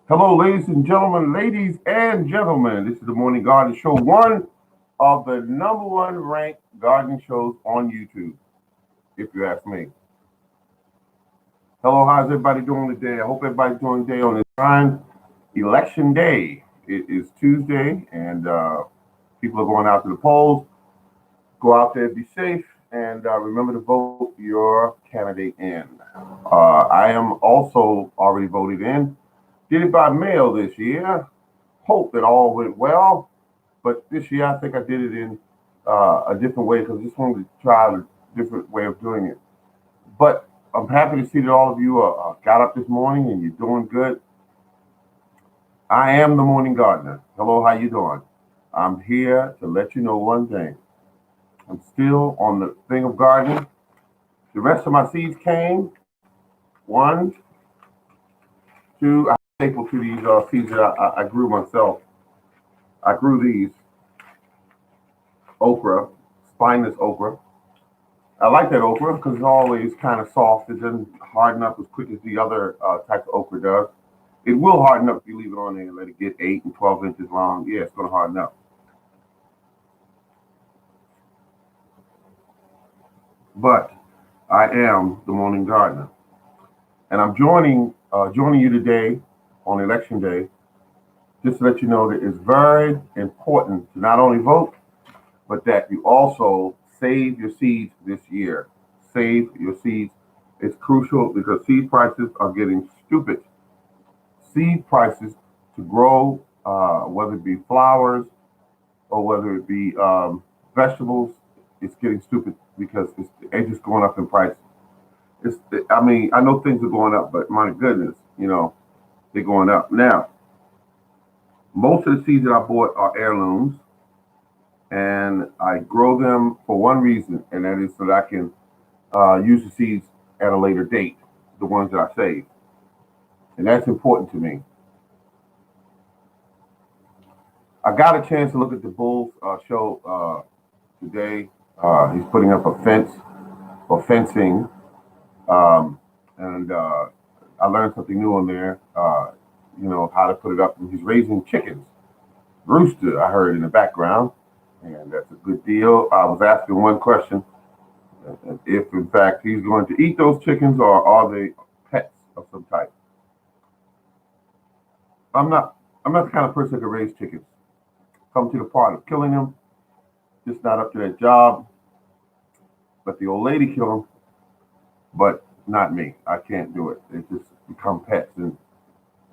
Hello, ladies and gentlemen. This is the Morning Garden Show, one of the number one ranked gardening shows on YouTube, if you ask me. Hello, how's everybody doing today? I hope everybody's doing today on this fine election day. It is Tuesday, and people are going out to the polls. Go out there, be safe, and remember to vote your candidate in. I am also already voted in. Did it by mail this year. Hope that all went well. But this year, I think I did it in a different way because I just wanted to try a different way of doing it. But I'm happy to see that all of you got up this morning and you're doing good. I am the morning gardener. Hello, how you doing? I'm here to let you know one thing. I'm still on the thing of gardening. The rest of my seeds came. One, two. I'm thankful to these seeds that I grew myself. I grew these okra, spineless okra. I like that okra because it's always kind of soft. It doesn't harden up as quick as the other types of okra does. It will harden up if you leave it on there and let it get 8 and 12 inches long. Yeah, it's going to harden up. But I am the morning gardener, and I'm joining you today on election day, just to let you know that it's very important to not only vote, but that you also save your seeds this year. Save your seeds. It's crucial because seed prices are getting stupid. Seed prices to grow, whether it be flowers or whether it be vegetables, it's getting stupid because it's just going up in price. It's, I mean, I know things are going up, but my goodness, they're going up. Now, most of the seeds that I bought are heirlooms, and I grow them for one reason, and that is so that I can use the seeds at a later date, the ones that I save. And that's important to me. I got a chance to look at the Bulls show today. He's putting up a fence or fencing, and I learned something new on there. How to put it up. And he's raising chickens. Rooster, I heard in the background, and that's a good deal. I was asking one question: if in fact he's going to eat those chickens, or are they pets of some type? I'm not. I'm not the kind of person that can raise chickens. Come to the part of killing them, just not up to that job. Let the old lady kill them, but not me. I can't do it. They just become pets, and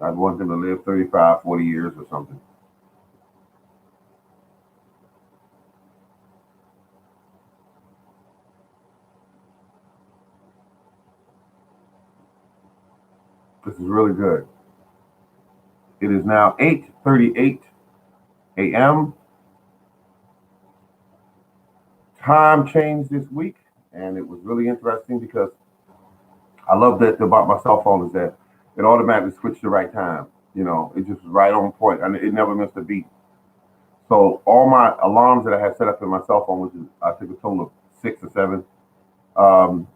I'd want them to live 35, 40 years or something. This is really good. It is now 8:38 a.m. Time changed this week, and it was really interesting because I love that about my cell phone is that it automatically switched the right time. It just was right on point, and it never missed a beat. So all my alarms that I had set up in my cell phone, which is I think a total of 6 or 7,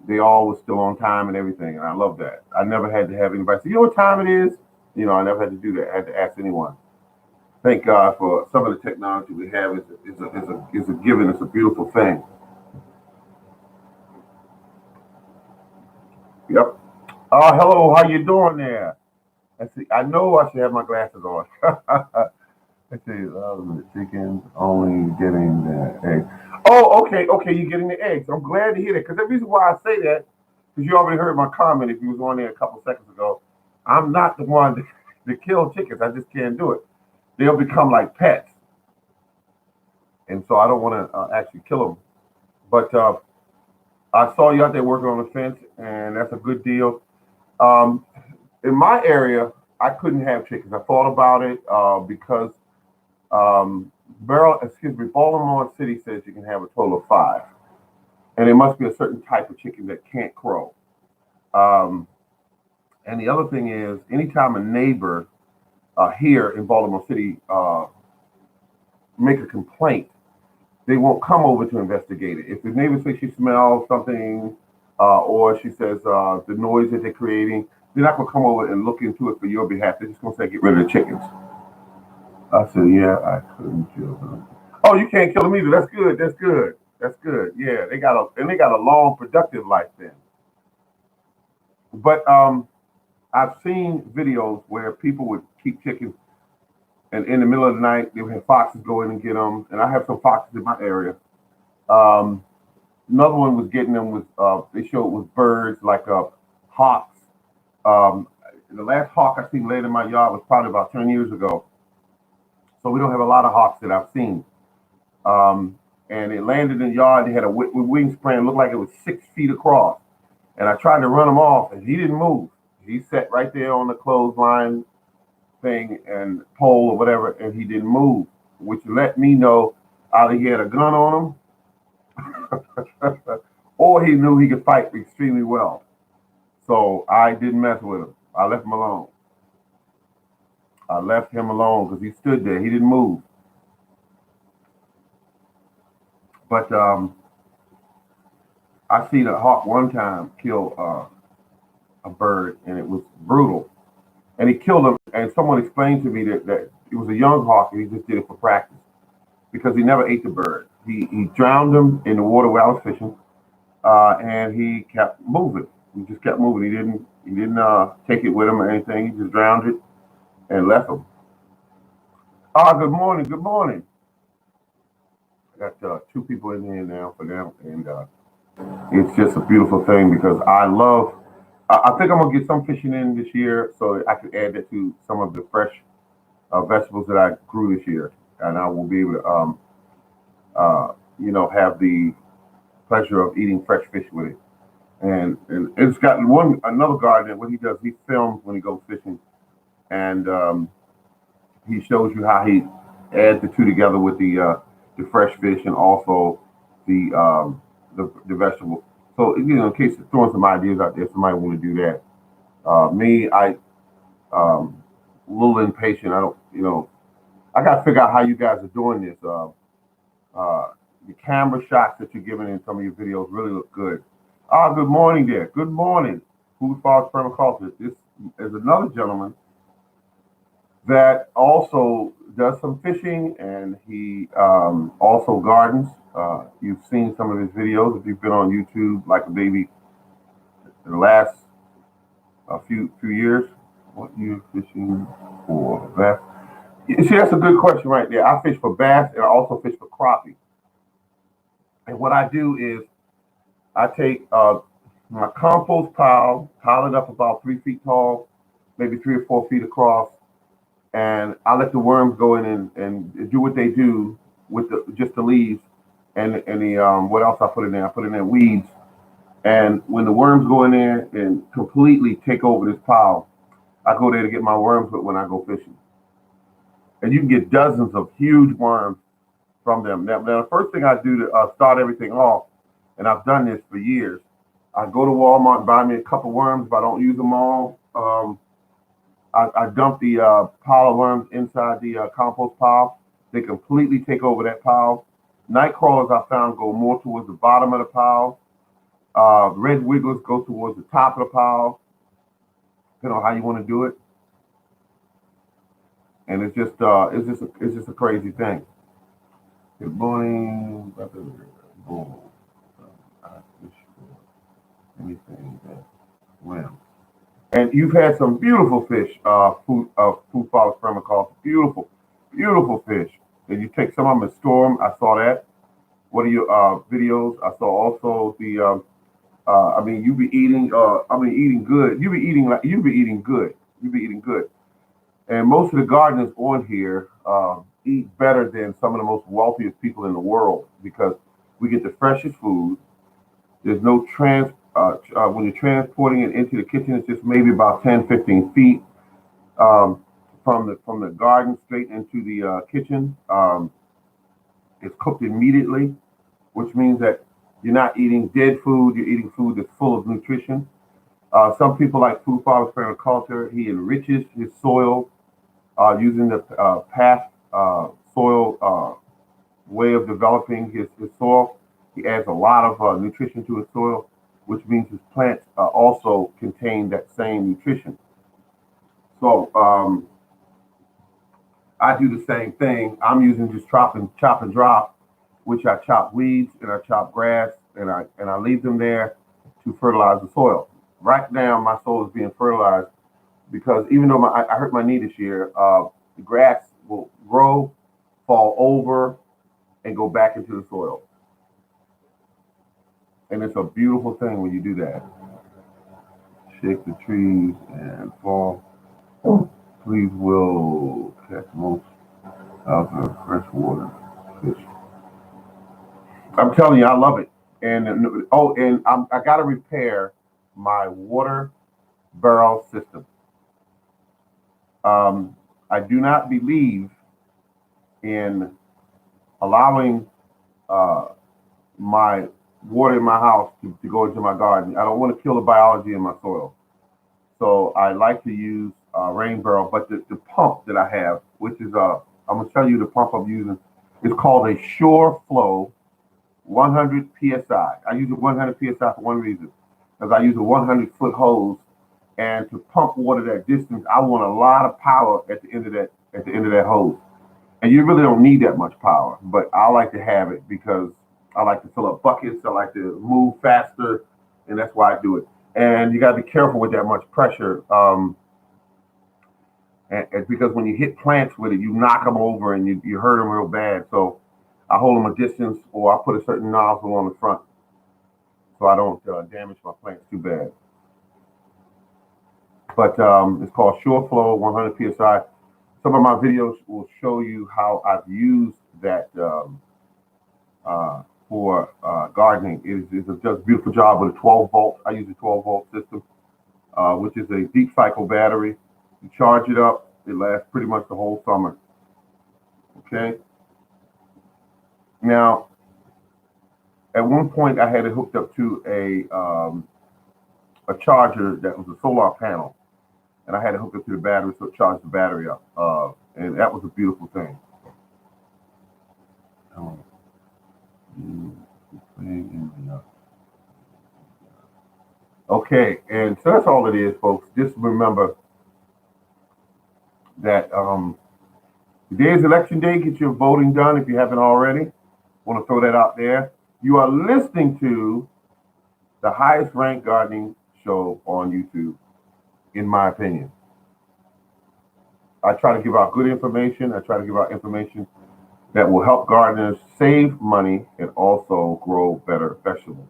they all were still on time and everything, and I love that. I never had to have anybody say, "You know what time it is?" I never had to do that. I had to ask anyone. Thank God for some of the technology we have. Is a given. It's a beautiful thing. Yep. Hello. How you doing there? Let's see. I know I should have my glasses on. Let's see. The chickens only getting the eggs. Oh, okay, okay. You're getting the eggs. I'm glad to hear that because the reason why I say that, because you already heard my comment if you was on there a couple seconds ago. I'm not the one to kill chickens. I just can't do it. They'll become like pets, and so I don't want to actually kill them. But I saw you out there working on the fence, and that's a good deal. Um, in my area, I couldn't have chickens. I thought about it because Baltimore City says you can have a total of 5, and it must be a certain type of chicken that can't crow. Um, and the other thing is, anytime a neighbor here in Baltimore City make a complaint, they won't come over to investigate it. If the neighbor says she smells something, or she says the noise that they're creating, They're not gonna come over and look into it for your behalf. They're just gonna say get rid of the chickens. I said, yeah, I couldn't kill them. Oh, you can't kill them either. That's good. That's good. That's good. Yeah, they got a long, productive life then. But I've seen videos where people would keep chickens, and in the middle of the night they would have foxes go in and get them. And I have some foxes in my area. Um, Another one was getting them with they showed was birds like hawks. Um, the last hawk I seen laid in my yard was probably about 10 years ago. So we don't have a lot of hawks that I've seen. And it landed in the yard. They had a wingspan, looked like it was 6 feet across. And I tried to run him off, and he didn't move. He sat right there on the clothesline thing and pole or whatever, and he didn't move, which let me know either he had a gun on him or he knew he could fight extremely well. So I didn't mess with him. I left him alone. I left him alone because he stood there. He didn't move. But I seen a hawk one time kill a bird, and it was brutal. And he killed him. And someone explained to me that it was a young hawk, and he just did it for practice because he never ate the bird. He drowned him in the water where I was fishing, and he kept moving. He just kept moving. He didn't take it with him or anything. He just drowned it and left him. Ah, good morning. Good morning. I got two people in here now for them, and it's just a beautiful thing because I love. I think I'm gonna get some fishing in this year, so I can add that to some of the fresh vegetables that I grew this year, and I will be able to, have the pleasure of eating fresh fish with it. And it's got another gardener. What he does, he films when he goes fishing, and he shows you how he adds the two together with the fresh fish and also the vegetables. So in case of throwing some ideas out there, somebody want to do that. Me, I a little impatient. I don't, I got to figure out how you guys are doing this. The camera shots that you're giving in some of your videos really look good. Ah, good morning there. Good morning. Food Falls Permaculture. This is another gentleman that also does some fishing, and he also gardens. You've seen some of his videos if you've been on YouTube, like a baby, in the last few years. What you fishing for? Bass? You see, that's a good question right there. I fish for bass, and I also fish for crappie. And what I do is I take my compost pile it up about 3 feet tall, maybe 3 or 4 feet across, and I let the worms go in and do what they do with just the leaves and the what else I put in there? I put in there weeds, and when the worms go in there and completely take over this pile, I go there to get my worms when I go fishing, and you can get dozens of huge worms from them. Now the first thing I do to start everything off, and I've done this for years, I go to Walmart and buy me a couple worms if I don't use them all. I dump the pile of worms inside the compost pile. They completely take over that pile. Night crawlers I found go more towards the bottom of the pile. Red wigglers go towards the top of the pile. Depending on how you want to do it. And it's just a crazy thing. Good morning. Boom. I fish for anything that swims. And you've had some beautiful fish, food follows permaculture. Beautiful, beautiful fish. And you take some of them and store them. I saw that. One of your videos. I saw also the. You be eating. Eating good. You be eating good. You be eating good. And most of the gardeners on here eat better than some of the most wealthiest people in the world because we get the freshest food. There's no when you're transporting it into the kitchen, it's just maybe about 10, 15 feet from the garden straight into the kitchen. It's cooked immediately, which means that you're not eating dead food. You're eating food that's full of nutrition. Some people like Food Follows Permaculture. He enriches his soil using the past soil way of developing his soil. He adds a lot of nutrition to his soil. which means his plants also contain that same nutrition. So I do the same thing. I'm using just chop and drop, which I chop weeds and I chop grass and I leave them there to fertilize the soil. Right now, my soil is being fertilized because even though I hurt my knee this year, the grass will grow, fall over, and go back into the soil. And it's a beautiful thing when you do that. Shake the trees and fall. Please will catch most of the freshwater fish. I'm telling you, I love it. And I got to repair my water barrel system. I do not believe in allowing my water in my house to go into my garden. I don't want to kill the biology in my soil. So I like to use rain barrel, but the pump that I have, which is I'm gonna tell you the pump I'm using, is called a Sure Flow 100 psi. I use a 100 psi for one reason, because I use a 100-foot hose, and to pump water that distance, I want a lot of power at the end of that hose. And you really don't need that much power, but I like to have it because I like to fill up buckets. I like to move faster, and that's why I do it. And you got to be careful with that much pressure, and because when you hit plants with it, you knock them over and you hurt them real bad. So I hold them a distance, or I put a certain nozzle on the front so I don't damage my plants too bad. But it's called Sure Flow 100 psi. Some of my videos will show you how I've used that for gardening. It does a beautiful job with a 12-volt. I use a 12-volt system, which is a deep cycle battery. You charge it up, it lasts pretty much the whole summer. Okay. Now, at one point, I had it hooked up to a charger that was a solar panel, and I had it hooked up to the battery so it charged the battery up, and that was a beautiful thing. Okay, and so that's all it is, folks. Just remember that today is election day. Get your voting done if you haven't already. Want to throw that out there. You are listening to the highest ranked gardening show on YouTube, in my opinion. I try to give out good information. I try to give out information that will help gardeners save money and also grow better vegetables.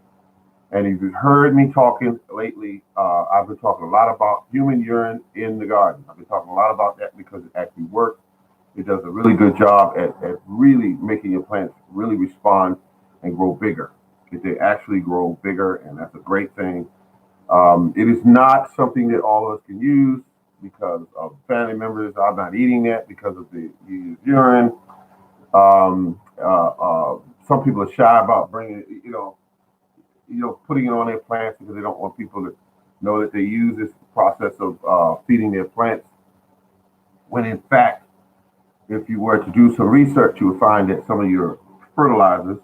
And if you've heard me talking lately, I've been talking a lot about human urine in the garden. I've been talking a lot about that because it actually works. It does a really good job at really making your plants really respond and grow bigger. They actually grow bigger, and that's a great thing. It is not something that all of us can use because of family members. I'm not eating that because of the urine. Some people are shy about bringing it, putting it on their plants because they don't want people to know that they use this process of feeding their plants. When in fact, if you were to do some research, you would find that some of your fertilizers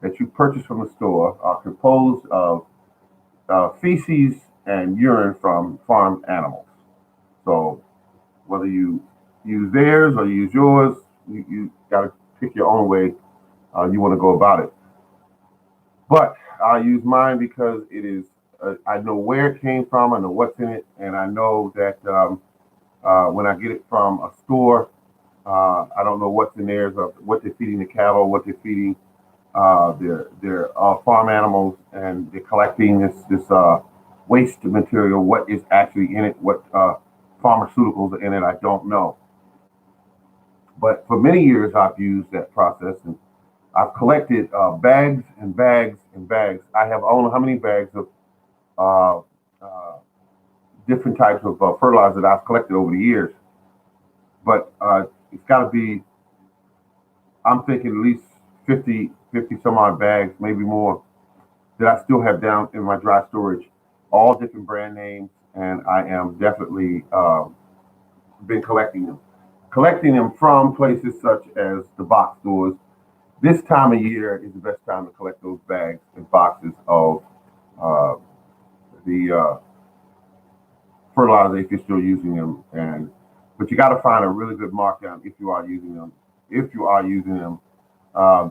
that you purchase from the store are composed of feces and urine from farm animals. So whether you use theirs or you use yours, you got to pick your own way you want to go about it. But I use mine because it is, I know where it came from, I know what's in it, and I know that when I get it from a store, I don't know what's in there, what they're feeding the cattle, what they're feeding their farm animals, and they're collecting this waste material. What is actually in it? What pharmaceuticals are in it? I don't know. But for many years, I've used that process, and I've collected bags and bags and bags. I don't know how many bags of different types of fertilizer that I've collected over the years. But it's got to be, I'm thinking at least 50 some odd bags, maybe more, that I still have down in my dry storage, all different brand names, and I am definitely been collecting them. Collecting them from places such as the box stores. This time of year is the best time to collect those bags and boxes of uh, the fertilizer if you're still using them, and but you got to find a really good markdown if you are using them. If you are using them, uh,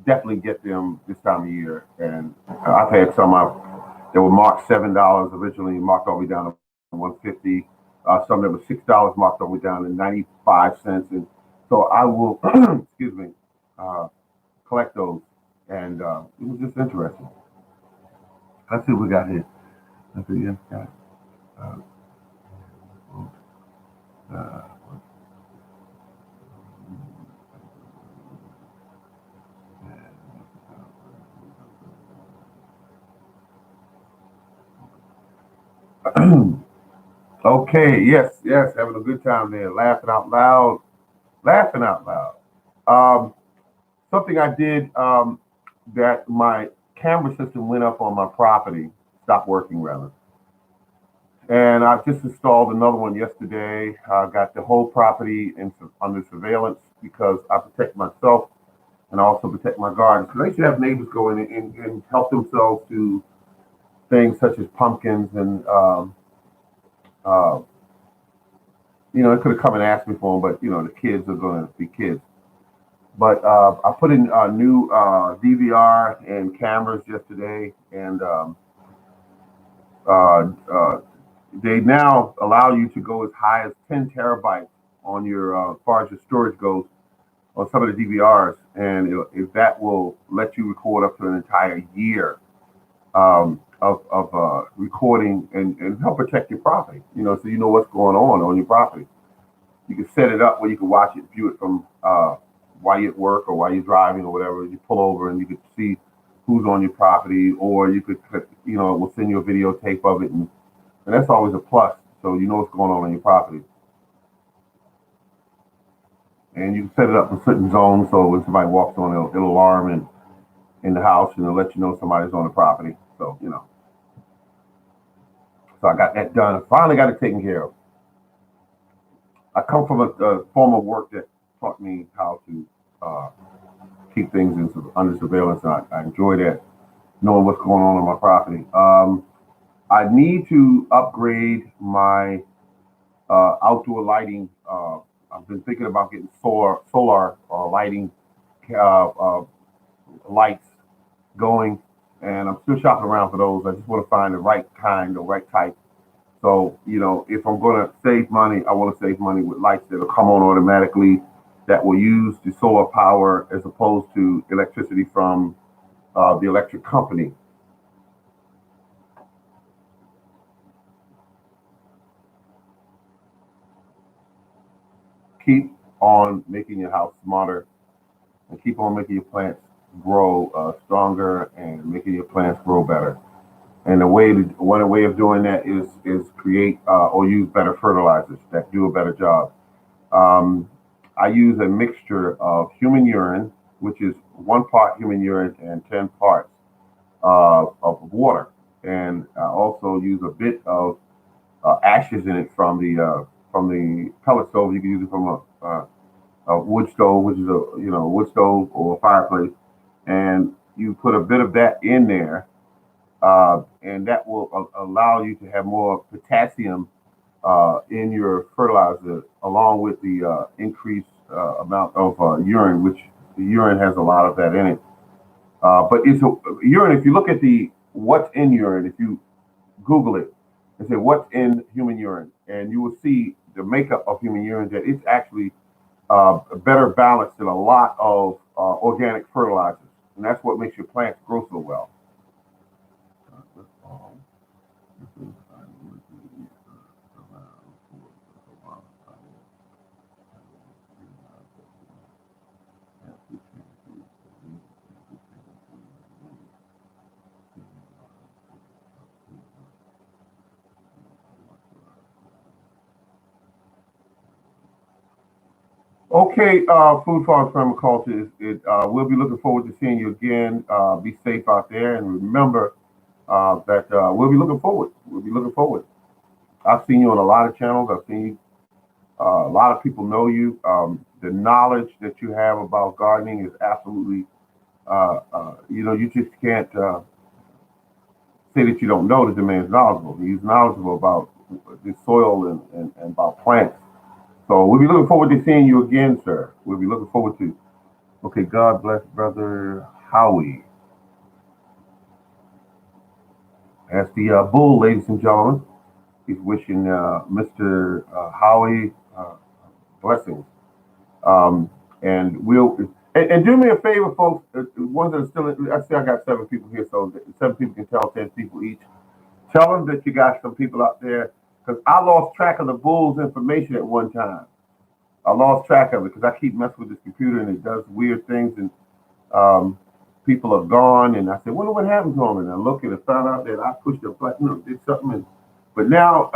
definitely get them this time of year. And I've had some that were marked $7 originally, marked all the way down to 150. Some that were $6 marked all the way down to 95 cents. And so I will, excuse me, uh, collect those. And it was just interesting. Let's see what we got here. Let's see, yeah, got uh, uh, okay, yes, yes, having a good time there, laughing out loud, laughing out loud. Um, Something I did that my camera system went up on my property, stopped working rather, and I just installed another one yesterday. I got the whole property under surveillance because I protect myself and I also protect my gardens. Because I used to have neighbors go in and help themselves to things such as pumpkins and uh, they could have come and asked me for them, but the kids are going to be kids. But I put in new DVR and cameras yesterday, and uh, uh, they now allow you to go as high as 10 terabytes on your, as far as your storage goes, on some of the DVRs, and if that will let you record up to an entire year of recording and help protect your property. So you know what's going on your property. You can set it up where you can watch it, view it from while you're at work or while you're driving or whatever. You pull over and you can see who's on your property, or you could, it will send you a videotape of it, and that's always a plus. So you know what's going on your property, and you can set it up in certain zones so when somebody walks on, it'll alarm in the house and it'll let you know somebody's on the property. So so I got that done. I finally got it taken care of. I come from a form of work that taught me how to uh, keep things under surveillance. And I enjoy that, knowing what's going on my property. I need to upgrade my outdoor lighting. I've been thinking about getting solar lighting lights going, and I'm still shopping around for those. I just want to find the right kind, the right type. So, if I'm going to save money, I want to save money with lights that'll come on automatically that will use the solar power as opposed to electricity from the electric company. Keep on making your house smarter and keep on making your plants grow stronger and making your plants grow better. And one way of doing that is create or use better fertilizers that do a better job. Um, I use a mixture of human urine, which is 1 part human urine and 10 parts of water, and I also use a bit of ashes in it from the pellet stove. You can use it from a wood stove, which is a wood stove or a fireplace, and you put a bit of that in there, and that will allow you to have more potassium in your fertilizer, along with the increased amount of urine, which the urine has a lot of that in it. But urine. If you look at the what's in urine, if you Google it and say what's in human urine, and you will see the makeup of human urine that it's actually better balanced than a lot of organic fertilizers, and that's what makes your plants grow so well. Okay, Food Farms Permaculture. We'll be looking forward to seeing you again. Be safe out there, and remember that we'll be looking forward. We'll be looking forward. I've seen you on a lot of channels. I've seen you. A lot of people know you. The knowledge that you have about gardening is absolutely, you just can't say that you don't know that the man's knowledgeable. He's knowledgeable about the soil and about plants. So we'll be looking forward to seeing you again, sir. We'll be looking forward to. Okay, God bless Brother Howie. That's the bull, ladies and gentlemen. He's wishing Mr. Howie blessings. Um, and we'll and do me a favor, folks. The ones that are still, I see I got 7 people here, so 7 people can tell 10 people each. Tell them that you got some people out there, because I lost track of the Bulls information at one time. I lost track of it because I keep messing with this computer and it does weird things, and um, people are gone. And I said, wonder what happened to them. And I look and I found out that I pushed a button or did something. But now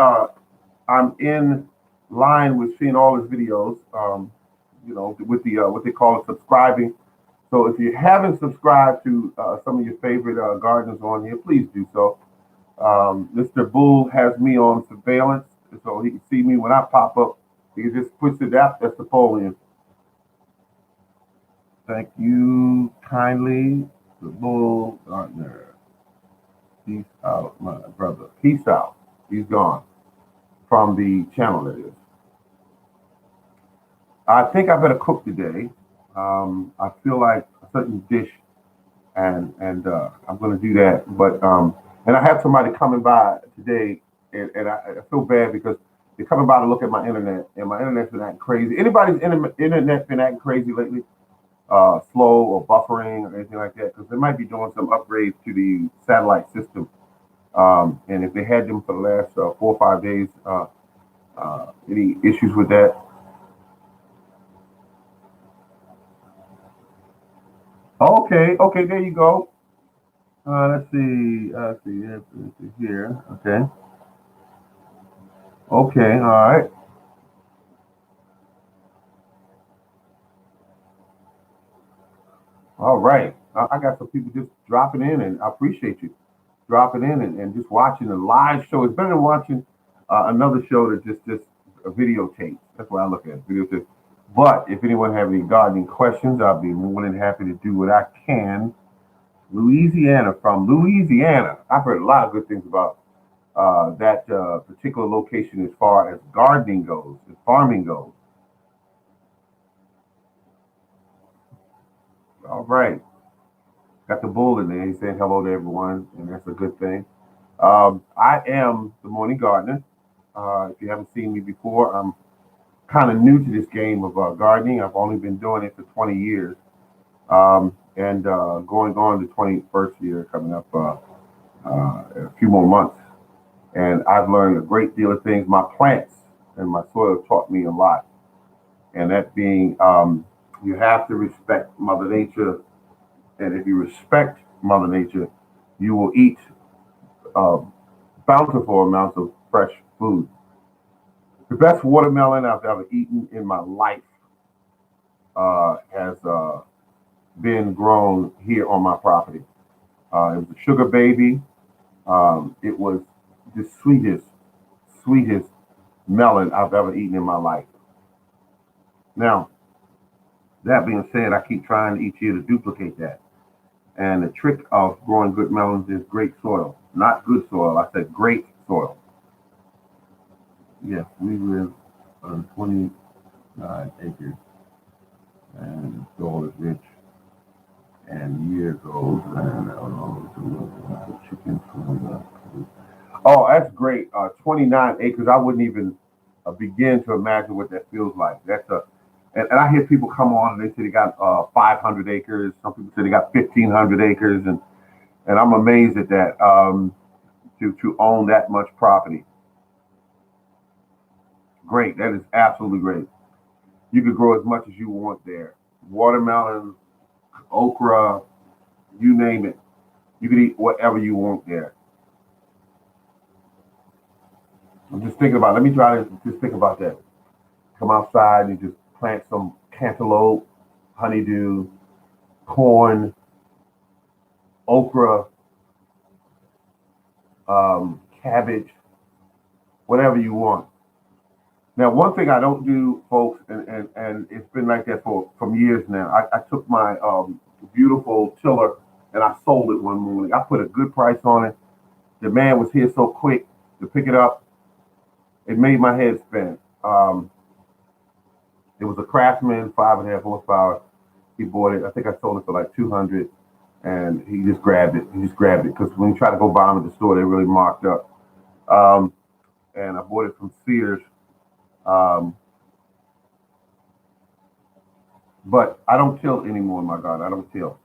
I'm in line with seeing all his videos. With the what they call subscribing. So if you haven't subscribed to some of your favorite gardeners on here, please do so. Mr. Bull has me on surveillance, so he can see me when I pop up. He can just push it out. That's the polling. Thank you kindly, the Bull Gardener. Peace out, my brother. Peace out. He's gone from the channel, that is. I think I better cook today. I feel like a certain dish, and I'm going to do that. But and I have somebody coming by today, and I feel bad because they're coming by to look at my internet, and my internet's been acting crazy. Anybody's internet been acting crazy lately? Slow or buffering or anything like that? Because they might be doing some upgrades to the satellite system. And if they had them for the last 4 or 5 days, any issues with that? Okay, there you go. Let's see. Here. Okay, all right. All right. I got some people just dropping in, and I appreciate you dropping in and just watching the live show. It's better than watching another show that just a videotape. That's what I look at, videotape. But if anyone have any gardening questions, I'll be more than happy to do what I can. Louisiana, from Louisiana. I've heard a lot of good things about that particular location as far as gardening goes, as farming goes. All right. Got the bull in there. He's saying hello to everyone, and that's a good thing. I am the morning gardener. If you haven't seen me before, I'm kind of new to this game of gardening. I've only been doing it for 20 years, and going on the 21st year coming up a few more months. And I've learned a great deal of things. My plants and my soil taught me a lot, and that being you have to respect Mother Nature, and if you respect Mother Nature, you will eat uh, bountiful amounts of fresh food. The best watermelon I've ever eaten in my life has been grown here on my property. It was a sugar baby. It was the sweetest melon I've ever eaten in my life. Now, that being said, I keep trying each year to duplicate that. And the trick of growing good melons is great soil. Not good soil, I said great soil. Yes, we live on 29 acres, and the soil is rich and years old. And chickens from oh, that's great. 29 acres. I wouldn't even begin to imagine what that feels like. And I hear people come on and they say they got 500 acres. Some people say they got 1,500 acres, and I'm amazed at that. To own that much property, great. That is absolutely great. You could grow as much as you want there. Watermelon, okra, you name it. You could eat whatever you want there. I'm just thinking about. Let me try to just think about that. Come outside and just plant some cantaloupe, honeydew, corn, okra, cabbage, whatever you want. Now, one thing I don't do, folks, and it's been like that for from years now. I took my beautiful tiller and I sold it one morning. I put a good price on it, The man was here so quick to pick it up. It made my head spin. It was a Craftsman, 5.5 horsepower. He bought it. I think I sold it for like 200, and he just grabbed it. He just grabbed it because when you try to go buy them at the store, they're really marked up. Um, and I bought it from Sears. Um, but I don't till anymore, my God. I don't till.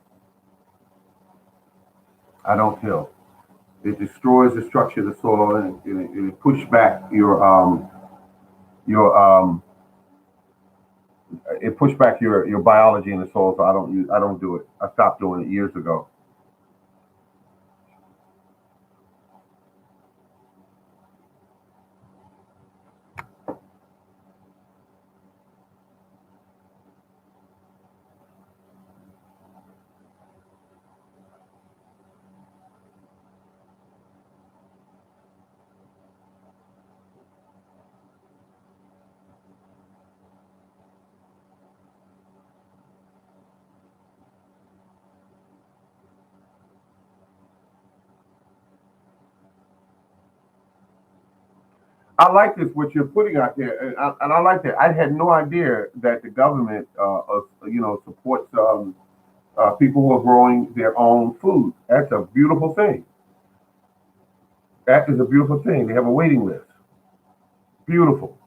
I don't till. It destroys the structure of the soil, and it push back your it push back your biology in the soil. So I don't do it. I stopped doing it years ago. I like this what you're putting out there, and I like that. I had no idea that the government, supports people who are growing their own food. That's a beautiful thing. That is a beautiful thing. They have a waiting list. Beautiful.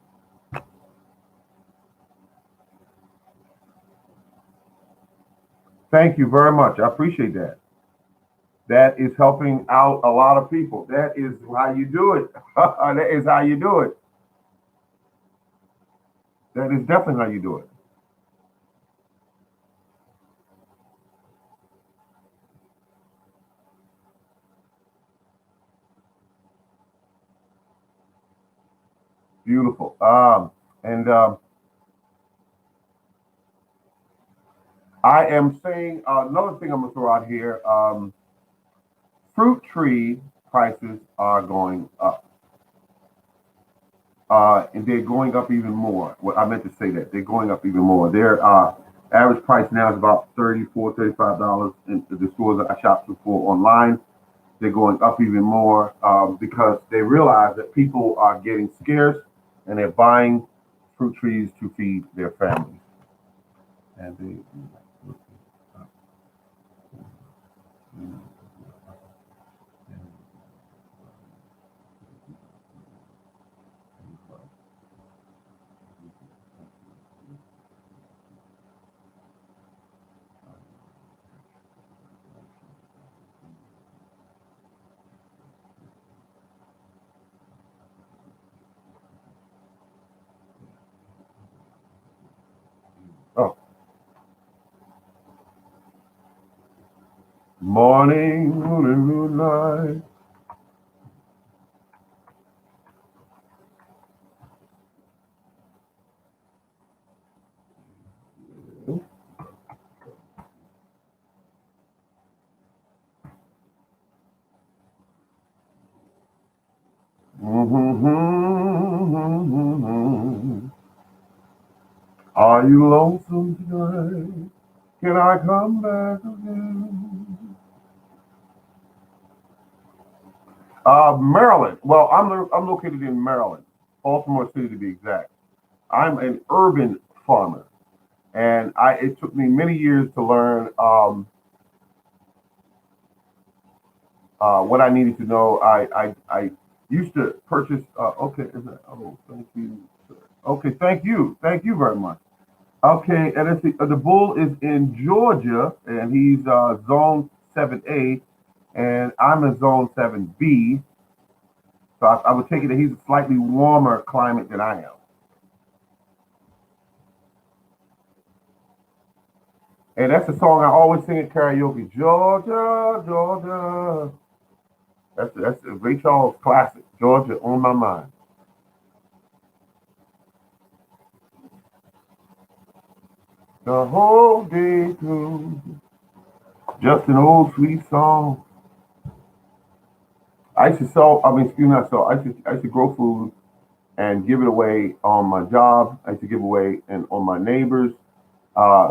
Thank you very much. I appreciate that. That is helping out a lot of people. That is how you do it. That is how you do it. That is definitely how you do it. Beautiful. And I am saying another thing I'm gonna throw out here. Fruit tree prices are going up, and they're going up even more. Well, I meant to say that they're going up even more. Their average price now is about $34, $35 in the stores that I shop for online. They're going up even more because they realize that people are getting scarce and they're buying fruit trees to feed their families. And they, oh, morning, noon, and moonlight. Are you lonesome tonight? Can I come back again? Maryland. Well, I'm located in Maryland, Baltimore City to be exact. I'm an urban farmer, and it took me many years to learn what I needed to know. I used to purchase. Okay, is that, oh, thank you. Sir. Okay, thank you very much. Okay, and the bull is in Georgia, and he's zone 7A, and I'm in zone 7B. So I would take it that he's a slightly warmer climate than I am. And that's a song I always sing at karaoke. Georgia, Georgia. That's a Ray Charles classic. Georgia on my mind. The whole day through, just an old sweet song. I used to sell. I mean, excuse me, not sell. I used to grow food and give it away on my job. I used to give away and on my neighbors.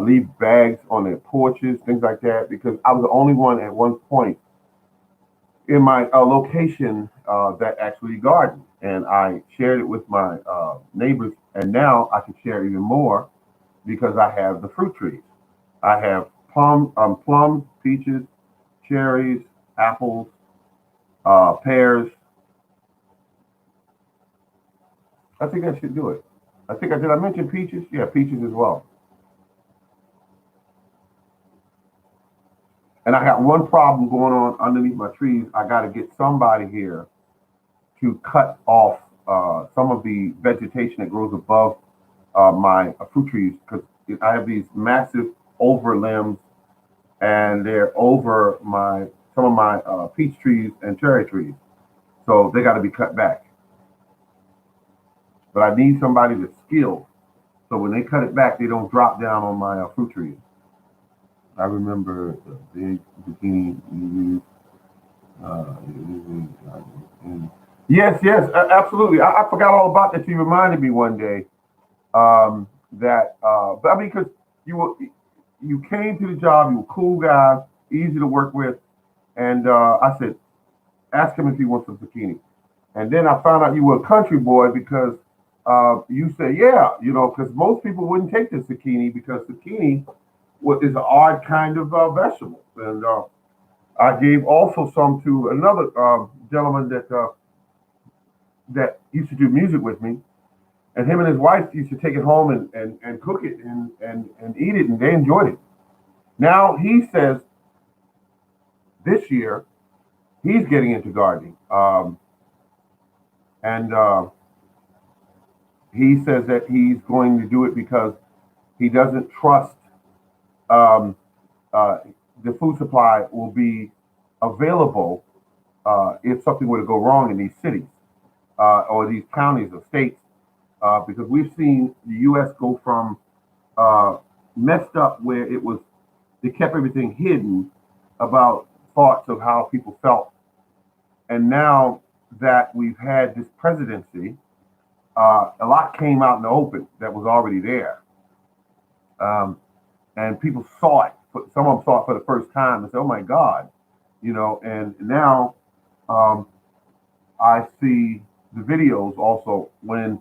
Leave bags on their porches, things like that, because I was the only one at one point in my location that actually garden, and I shared it with my neighbors, and now I can share even more because I have the fruit trees. I have plums, peaches, cherries, apples, pears. I think I should do it. I think I did. I mention peaches. Yeah, peaches as well. And I got one problem going on underneath my trees. I got to get somebody here to cut off some of the vegetation that grows above my fruit trees because I have these massive over limbs and they're over my some of my peach trees and cherry trees. So they got to be cut back. But I need somebody that's skilled. So when they cut it back, they don't drop down on my fruit trees. I remember the big zucchini you used. Yes, yes, absolutely. I forgot all about that. You reminded me one day but I mean, because you were, you came to the job, you were a cool guy, easy to work with, and I said, ask him if he wants some zucchini. And then I found out you were a country boy because you said, yeah, because most people wouldn't take the zucchini because zucchini is an odd kind of vegetable. And I gave also some to another gentleman that used to do music with me. And him and his wife used to take it home and cook it and eat it, and they enjoyed it. Now he says this year he's getting into gardening. And he says that he's going to do it because he doesn't trust um, uh, the food supply will be available if something were to go wrong in these cities or these counties or states, because we've seen the U.S. go from uh, messed up where they kept everything hidden about thoughts of how people felt, and now that we've had this presidency, a lot came out in the open that was already there, um, and people saw it. Some of them saw it for the first time and said, "Oh my God," And now um, I see the videos also when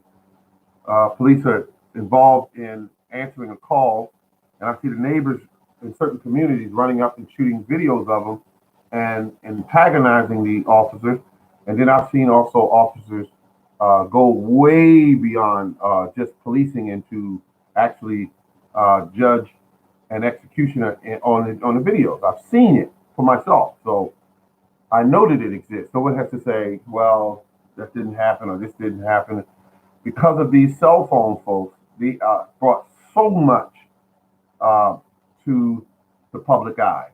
police are involved in answering a call, and I see the neighbors in certain communities running up and shooting videos of them and antagonizing the officers. And then I've seen also officers go way beyond just policing into actually judge and executioner on the videos. I've seen it for myself, so I know that it exists. No one has to say, "Well, that didn't happen" or "This didn't happen." Because of these cell phone folks, they brought so much uh, to the public eye.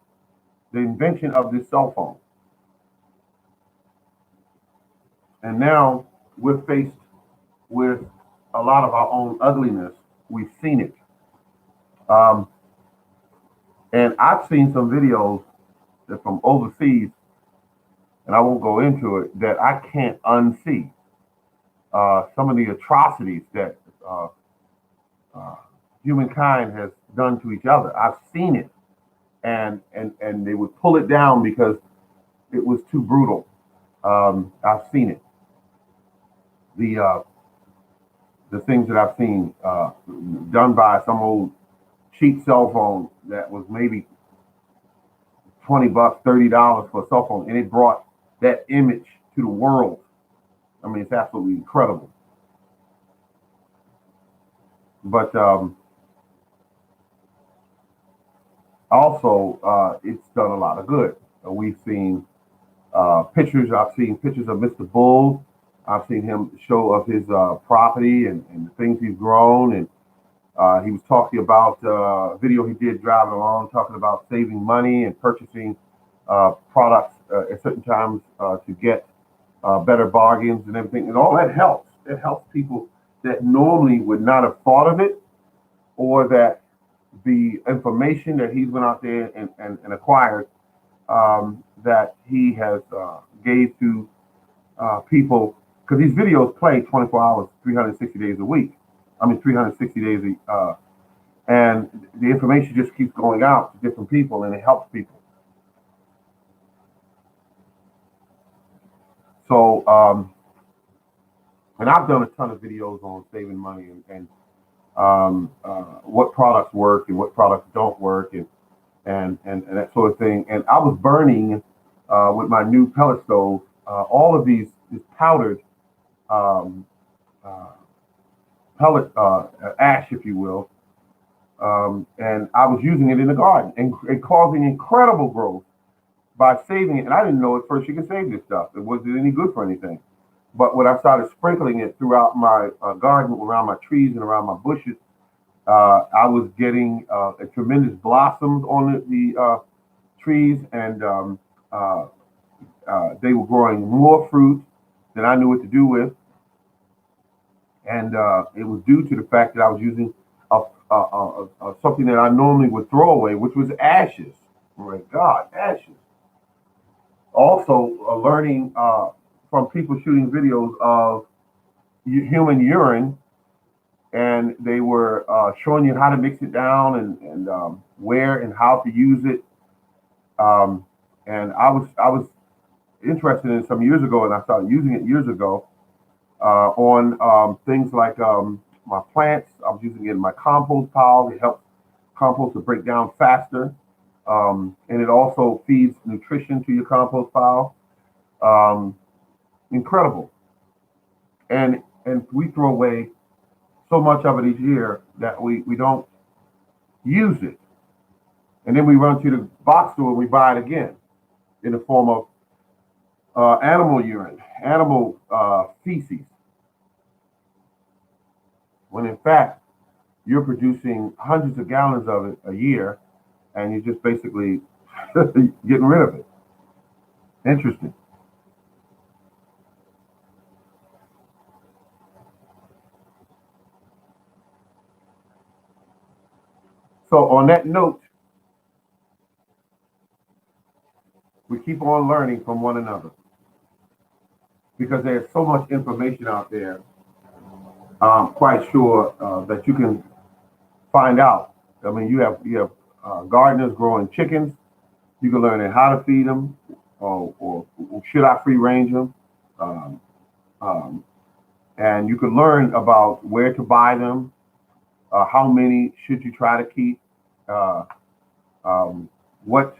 The invention of this cell phone, and now we're faced with a lot of our own ugliness. We've seen it, um, and I've seen some videos that from overseas, and I won't go into it, that I can't unsee. Some of the atrocities that uh, uh, humankind has done to each other. I've seen it, and they would pull it down because it was too brutal. I've seen it. The the things that I've seen done by some old cheap cell phone that was maybe $20, $30 for a cell phone, and it brought that image to the world. I mean, it's absolutely incredible. But also, it's done a lot of good. We've seen pictures. I've seen pictures of Mr. Bull. I've seen him show of his property and the things he's grown. And he was talking about a video he did driving along, talking about saving money and purchasing products at certain times to get better bargains and everything. And all that helps. It helps people that normally would not have thought of it, or that the information that he's went out there and acquired, that he has gave to people, because these videos play 24 hours, 360 days a week. I mean, 360 days, and the information just keeps going out to different people, and it helps people. So, and I've done a ton of videos on saving money and what products work and what products don't work and that sort of thing. And I was burning with my new pellet stove all of this powdered um, uh, pellet ash, if you will, and I was using it in the garden and causing incredible growth by saving it. And I didn't know at first you could save this stuff. It wasn't any good for anything. But when I started sprinkling it throughout my garden, around my trees and around my bushes, I was getting a tremendous blossoms on the trees, and they were growing more fruit than I knew what to do with. And it was due to the fact that I was using something that I normally would throw away, which was ashes. Oh my God, ashes. Also, learning from people shooting videos of human urine, and they were showing you how to mix it down and where and how to use it. Um, and I was interested in it some years ago, and I started using it years ago on things like my plants. I was using it in my compost pile. It helps compost to break down faster, and it also feeds nutrition to your compost pile. Um, Incredible. And we throw away so much of it each year that we don't use it. And then we run to the box store and we buy it again in the form of animal urine, animal feces, when in fact you're producing hundreds of gallons of it a year and you're just basically getting rid of it. Interesting. So on that note, we keep on learning from one another because there's so much information out there. I'm quite sure that you can find out. I mean, you have gardeners growing chickens. You can learn how to feed them, or should I free range them? Um, um, and you can learn about where to buy them, how many should you try to keep, uh, what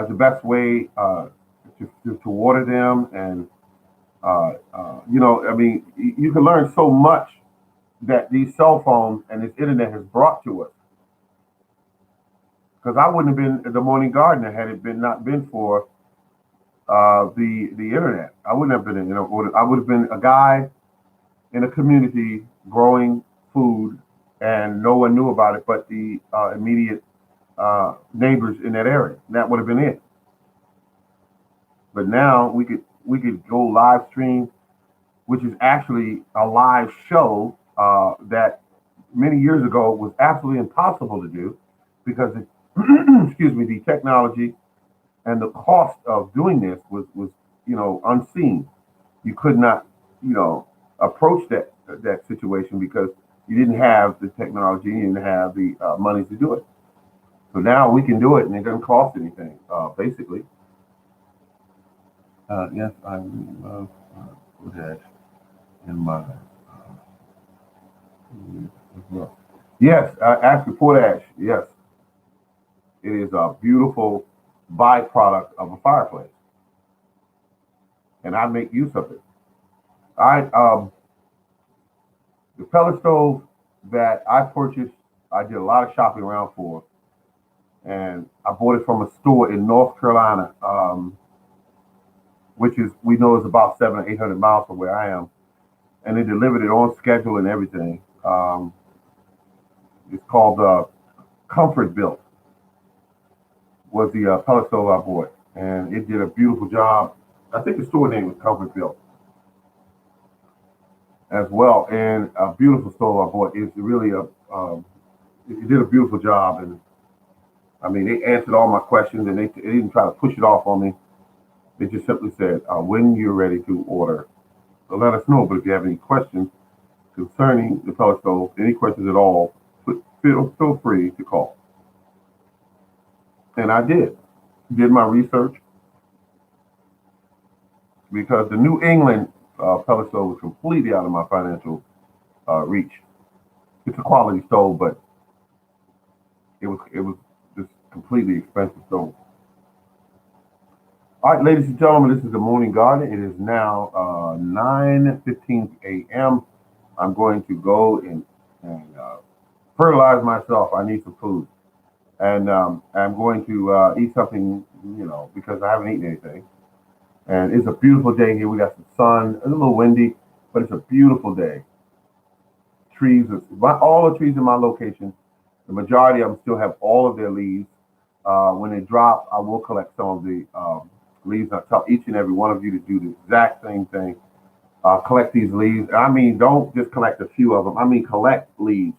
is the best way to water them, and I mean, you can learn so much that these cell phones and this internet has brought to us. Because I wouldn't have been the morning gardener had it been not been for the internet. I wouldn't have been, I would have been a guy in a community growing food, and no one knew about it but the immediate neighbors in that area. And that would have been it. But now we could go live stream, which is actually a live show that many years ago was absolutely impossible to do because excuse me, the technology and the cost of doing this was unseen. You could not approach that situation because you didn't have the technology, you didn't have the money to do it. So now we can do it, and it doesn't cost anything. Basically, yes, I love that in my as well. Yes, ash report ash. Yes, it is a beautiful byproduct of a fireplace, and I make use of it. I The pellet stove that I purchased, I did a lot of shopping around for, and I bought it from a store in North Carolina, which is we know is about 700 or 800 miles from where I am, and they delivered it on schedule and everything. It's called Comfort Built was the pellet stove I bought, and it did a beautiful job. I think the store name was Comfort Built as well, and a beautiful stove I bought. It's really it did a beautiful job, and I mean they answered all my questions, and they didn't try to push it off on me. They just simply said, when you're ready to order, so let us know. But if you have any questions concerning the pellet stove, any questions at all, feel free to call. And I did my research, because the New England pellet stove was completely out of my financial reach. It's a quality stove, but it was just completely expensive stove. All right, ladies and gentlemen, this is the Morning Garden. It is now 9:15 a.m. I'm going to go and fertilize myself. I need some food, and I'm going to eat something, because I haven't eaten anything. And it's a beautiful day here. We got some sun. It's a little windy, but it's a beautiful day. All the trees in my location, the majority of them still have all of their leaves. When they drop, I will collect some of the leaves. I tell each and every one of you to do the exact same thing. Collect these leaves. I mean, don't just collect a few of them. I mean, collect leaves.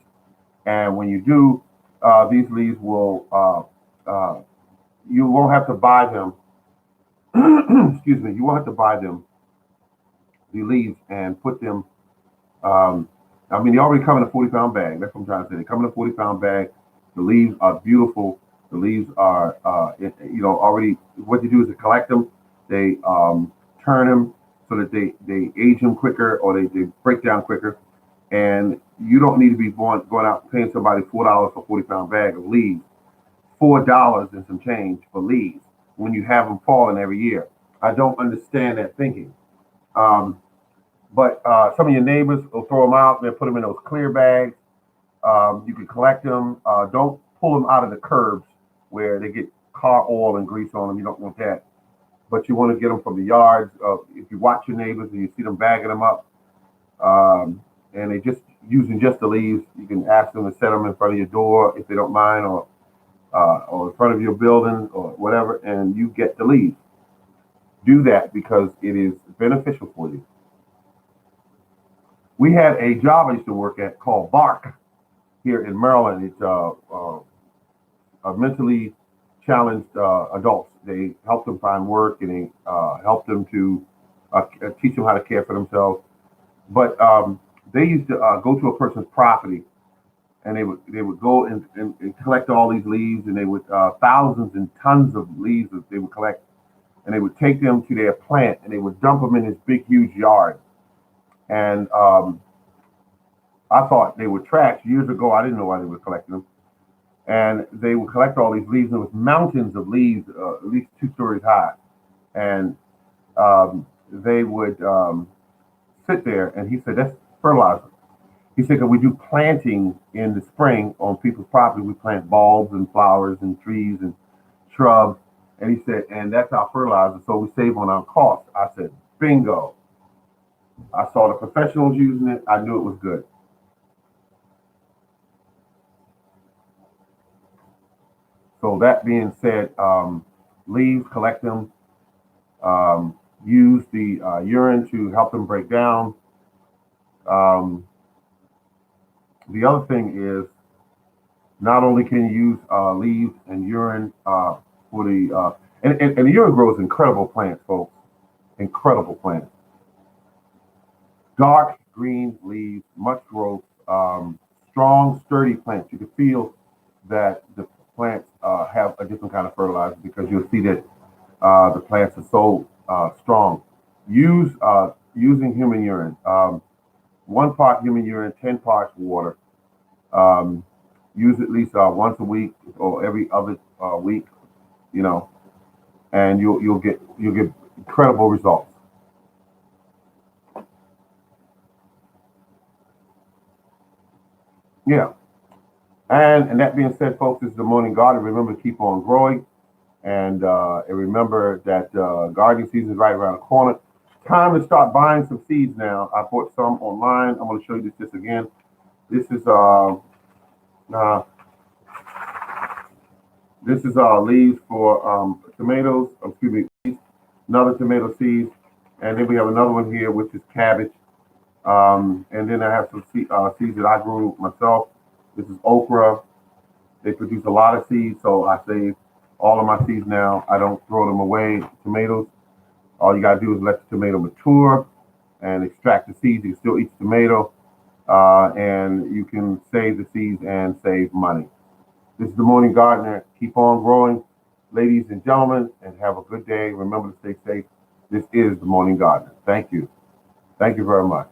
And when you do, these leaves you won't have to buy them. Excuse me. You won't have to buy them, the leaves, and put them. Um, I mean, they already come in a 40-pound bag. That's what I'm trying to say. They come in a 40-pound bag. The leaves are beautiful. The leaves are, already. What you do is to collect them. They turn them so that they age them quicker, or they break down quicker. And you don't need to be going out paying somebody $4 for a 40-pound bag of leaves. $4 and some change for leaves when you have them falling every year. I don't understand that thinking. Um, but some of your neighbors will throw them out. They'll put them in those clear bags. You can collect them. Don't pull them out of the curbs where they get car oil and grease on them. You don't want that. But you want to get them from the yards. If you watch your neighbors and you see them bagging them up, and they just using just the leaves, you can ask them to set them in front of your door if they don't mind, or in front of your building or whatever, and you get the leaves. Do that because it is beneficial for you. We had a job I used to work at called Bark here in Maryland. It's mentally challenged adults. They help them find work, and they help them to teach them how to care for themselves. But they used to go to a person's property, and they would go and collect all these leaves, and they would thousands and tons of leaves that they would collect, and they would take them to their plant, and they would dump them in this big huge yard. And I thought they were trash years ago. I didn't know why they were collecting them. And they would collect all these leaves. There was mountains of leaves, at least 2 stories high. And they would sit there. And he said, that's fertilizer. He said, because we do planting in the spring on people's property. We plant bulbs and flowers and trees and shrubs. And he said, and that's our fertilizer. So we save on our costs. I said, bingo. I saw the professionals using it. I knew it was good. So that being said, leaves, collect them, use the urine to help them break down. Um, the other thing is not only can you use leaves and urine for and the urine grows incredible plants, folks, incredible plants. Dark green leaves, much growth, strong, sturdy plants. You can feel that the plants have a different kind of fertilizer because you'll see that the plants are so strong. Using human urine, 1 part human urine, 10 parts water. Um, Use at least once a week or every other week, you know, and you'll get incredible results. Yeah. And that being said, folks, this is the Morning Garden. Remember to keep on growing. And remember that gardening season is right around the corner. Time to start buying some seeds now. I bought some online. I'm going to show you this again. This is uh, leaves for tomatoes. Excuse me, another tomato seeds, and then we have another one here, which is cabbage. And then I have some seeds that I grew myself. This is okra. They produce a lot of seeds, so I save all of my seeds now. I don't throw them away. Tomatoes, all you gotta do is let the tomato mature and extract the seeds. You can still eat the tomato, and you can save the seeds and save money. This is the Morning Gardener. Keep on growing, ladies and gentlemen, and have a good day. Remember to stay safe. This is the Morning Gardener. Thank you. Thank you very much.